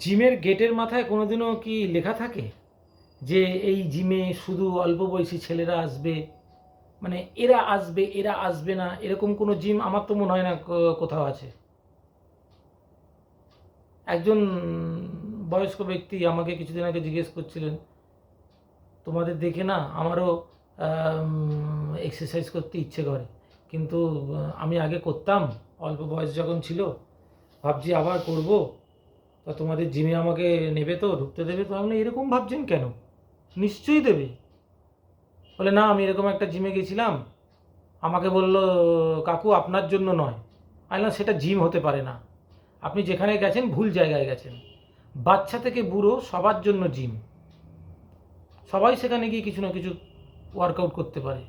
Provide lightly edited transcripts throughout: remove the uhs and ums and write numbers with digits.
জিমের গেটের মাথায় কোনোদিনও কি লেখা থাকে যে এই জিমে শুধু অল্প বয়সী ছেলেরা আসবে, মানে এরা আসবে এরা আসবে না, এরকম কোনো জিম আমার তো মনে হয় না কোথাও আছে। একজন বয়স্ক ব্যক্তি আমাকে কিছুদিন আগে জিজ্ঞেস করছিলেন, তোমাদের দেখে না আমারও এক্সারসাইজ করতে ইচ্ছে করে, কিন্তু আমি আগে করতাম, অল্প বয়স যখন ছিল, ভাবছি আবার করব, তা তোমাদের জিমে আমাকে নেবে তো, ঢুকতে দেবে তো? আমি এরকম ভাবছেন কেন, নিশ্চয়ই দেবে। বলে না, আমি এরকম একটা জিমে গেছিলাম, আমাকে বলল কাকু আপনার জন্য নয়। আমি বললাম সেটা জিম হতে পারে না, আপনি যেখানে গেছেন ভুল জায়গায় গেছেন। বাচ্চা থেকে বুড়ো সবার জন্য জিম, সবাই সেখানে গিয়ে কিছু না কিছু ওয়ার্কআউট করতে পারে।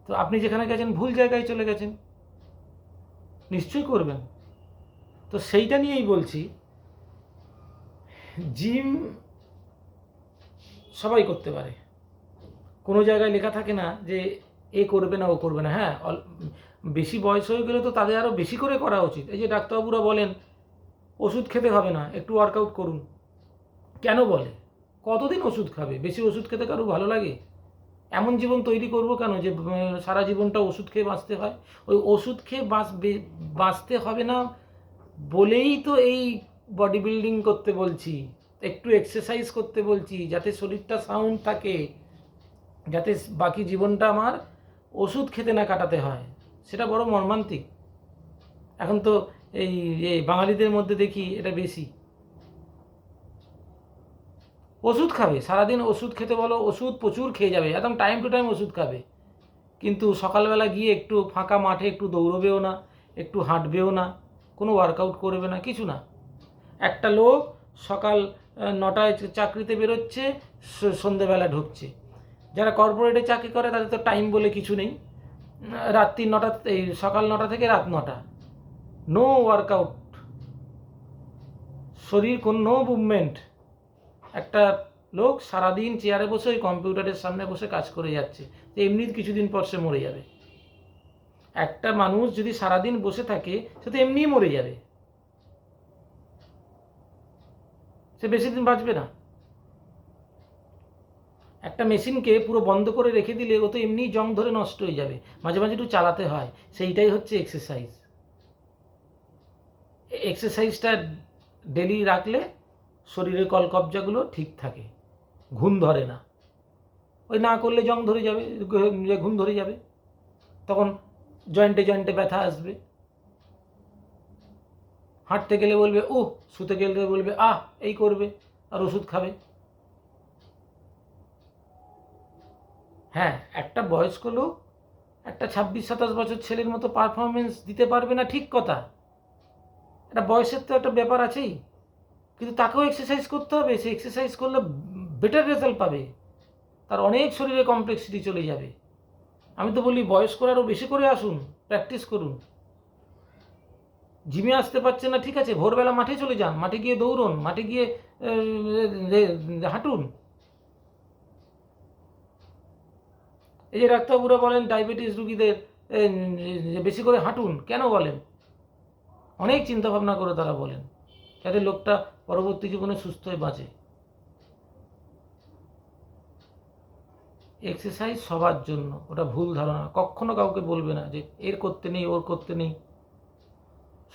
তো আপনি যেখানে গেছেন ভুল জায়গায় চলে গেছেন, নিশ্চয়ই করবেন। তো সেইটা নিয়েই বলছি, জিম সবাই করতে পারে, কোনো জায়গায় লেখা থাকে না যে এ করবে না ও করবে না। হ্যাঁ, বেশি বয়স হয়ে গেলে তো তাদের আরও বেশি করে করা উচিত। এই যে ডাক্তারবাবুরা বলেন ওষুধ খেতে হবে না, একটু ওয়ার্কআউট করুন, কেন বলে? কতদিন ওষুধ খাবে? বেশি ওষুধ খেতে কারো ভালো লাগে? এমন জীবন তৈরি করবো কেন যে সারা জীবনটা ওষুধ খেয়ে বাঁচতে হয়? ওই ওষুধ খেয়ে বাঁচতে হবে না বলেই তো এই বডি বিল্ডিং করতে বলছি, একটু এক্সারসাইজ করতে বলছি, যাতে শরীরটা সাউন্ড থাকে, যাতে বাকি জীবনটা আমার ওষুধ খেতে না কাটাতে হয়। সেটা বড় মর্মান্তিক। এখন তো এই বাঙালিদের মধ্যে দেখি এটা বেশি, ওষুধ খাবে সারাদিন, ওষুধ খেতে বলো ওষুধ প্রচুর খেয়ে যাবে, একদম টাইম টু টাইম ওষুধ খাবে, কিন্তু সকালবেলা গিয়ে একটু ফাঁকা মাঠে একটু দৌড়বেও না, একটু হাঁটবেও না, কোনো ওয়ার্কআউট করবে না, কিছু না। একটা লোক সকাল 9টায় চাকরিতে বেরোচ্ছে, সন্ধেবেলা ঢুকছে। যারা কর্পোরেটে চাকরি করে তাদের তো টাইম বলে কিছু নেই, রাত্রি 9টা, এই সকাল 9টা থেকে রাত 9টা, নো ওয়ার্কআউট, শরীর কোন নো মুভমেন্ট। একটা লোক সারাদিন চেয়ারে বসে ওই কম্পিউটারের সামনে বসে কাজ করে যাচ্ছে, তো এমনি কিছুদিন পর সে মরে যাবে। একটা মানুষ যদি সারাদিন বসে থাকে সে তো এমনিই মরে যাবে, সে বেশি দিন বাঁচবে না। একটা মেশিনকে পুরো বন্ধ করে রেখে দিলে ও তো এমনিই জং ধরে নষ্ট হয়ে যাবে, মাঝে মাঝে একটু চালাতে হয়, সেইটাই হচ্ছে এক্সারসাইজ। এক্সারসাইজটা ডেলি রাখলে শরীরের কলকবজাগুলো ঠিক থাকে, ঘুম ধরে না। ওই না করলে জং ধরে যাবে, ঘুম ধরে যাবে, তখন জয়েন্টে জয়েন্টে ব্যথা আসবে, হাঁটতে গেলে বলবে ও, শুতে গেলে বলবে আহ, এই করবে, আর ওষুধ খাবে। হ্যাঁ, একটা বয়স্ক লোক একটা 26-27 বছর ছেলের মতো পারফরমেন্স দিতে পারবে না, ঠিক কথা, এটা বয়সের তো একটা ব্যাপার আছেই, কিন্তু তাকেও এক্সারসাইজ করতে হবে, সে এক্সারসাইজ করলে বেটার রেজাল্ট পাবে, তার অনেক শরীরে কমপ্লেক্সিটি চলে যাবে। আমি তো বলি বয়স্করা আরও বেশি করে আসুন, প্র্যাকটিস করুন। জিমে আসতে পারছে না, ঠিক আছে, ভোরবেলা মাঠে চলে যান, মাঠে গিয়ে দৌড়ুন, মাঠে গিয়ে হাঁটুন। এই যে ডাক্তারবাবুরা বলেন ডায়াবেটিস রুগীদের বেশি করে হাঁটুন, কেন বলেন? অনেক চিন্তাভাবনা করে তারা বলেন, যাতে লোকটা পরবর্তী জীবনে সুস্থ হয়ে বাঁচে। এক্সারসাইজ সবার জন্য, ওটা ভুল ধারণা, কখনো কাউকে বলবে না যে এর করতে নেই ওর করতে নেই।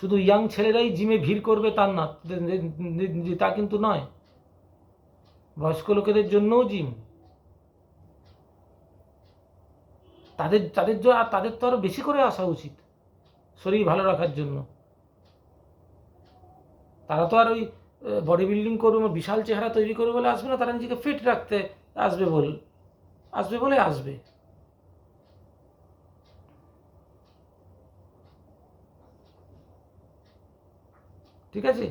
শুধু ইয়াং ছেলেরাই জিমে ভিড় করবে তার না, তা কিন্তু নয়, বয়স্ক লোকেদের জন্যও জিম, তাদের তাদের তাদের তো আরও বেশি করে আসা উচিত শরীর ভালো রাখার জন্য। তারা তো আর ওই বডি বিল্ডিং করবে, বিশাল চেহারা তৈরি করবে বলে আসবে না, তারা নিজেকে ফিট রাখতে আসবে বলে আসবে। ঠিক আছে?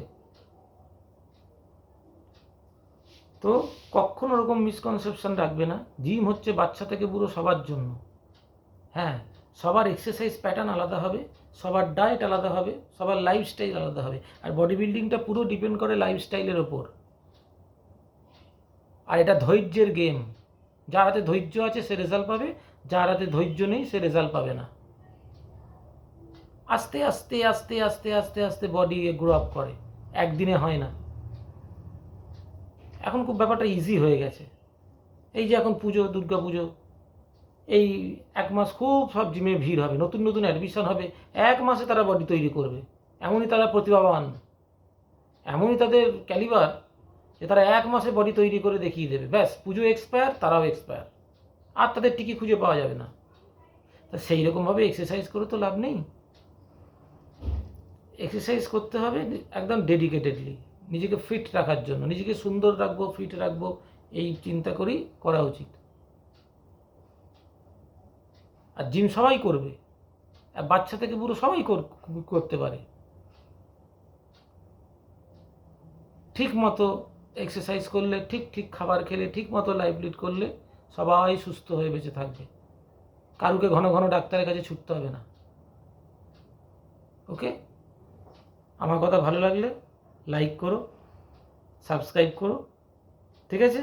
তো কখনো ওরকম মিসকনসেপশন রাখবে না, জিম হচ্ছে বাচ্চা থেকে বুড়ো সবার জন্য। হ্যাঁ, সবার এক্সারসাইজ প্যাটার্ন আলাদা হবে, সবার ডায়েট আলাদা হবে, সবার লাইফস্টাইল আলাদা হবে, আর বডি বিল্ডিংটা পুরো ডিপেন্ড করে লাইফস্টাইলের ওপর। আর এটা ধৈর্যের গেম, যার হাতে ধৈর্য আছে সে রেজাল্ট পাবে, যার হাতে ধৈর্য নেই সে রেজাল্ট পাবে না। আস্তে আস্তে আস্তে আস্তে আস্তে আস্তে বডি গ্রো আপ করে, একদিনে হয় না। এখন খুব ব্যাপারটা ইজি হয়ে গেছে। এই যে এখন পুজো, দুর্গা পুজো, এই 1 মাস খুব সব জিমে ভিড় হবে, নতুন নতুন অ্যাডমিশন হবে, 1 মাসে তারা বডি তৈরি করবে। এমনই তারা প্রতিভাবান, এমনই তাদের ক্যালিবার যে তারা 1 মাসে বডি তৈরি করে দেখিয়ে দেবে। ব্যাস, পুজো এক্সপায়ার, তারাও এক্সপায়ার, আর তাদের টিকি খুঁজে পাওয়া যাবে না। তা সেই রকমভাবে এক্সারসাইজ করে তো লাভ নেই। এক্সারসাইজ করতে হবে একদম ডেডিকেটেডলি, নিজেকে ফিট রাখার জন্য, নিজেকে সুন্দর রাখবো, ফিট রাখবো, এই চিন্তা করেই করা উচিত। আর জিম সবাই করবে, আর বাচ্চা থেকে বুড়ো সবাই করতে পারে। ঠিক মতো এক্সারসাইজ করলে, ঠিক ঠিক খাবার খেলে, ঠিক মতো লাইফ লিড করলে সবাই সুস্থ হয়ে বেঁচে থাকবে। কারুকে ঘন ঘন ডাক্তারের কাছে ছুটতে হবে না। ওকে, আমার কথা ভালো লাগলে লাইক করো, সাবস্ক্রাইব করো, ঠিক আছে।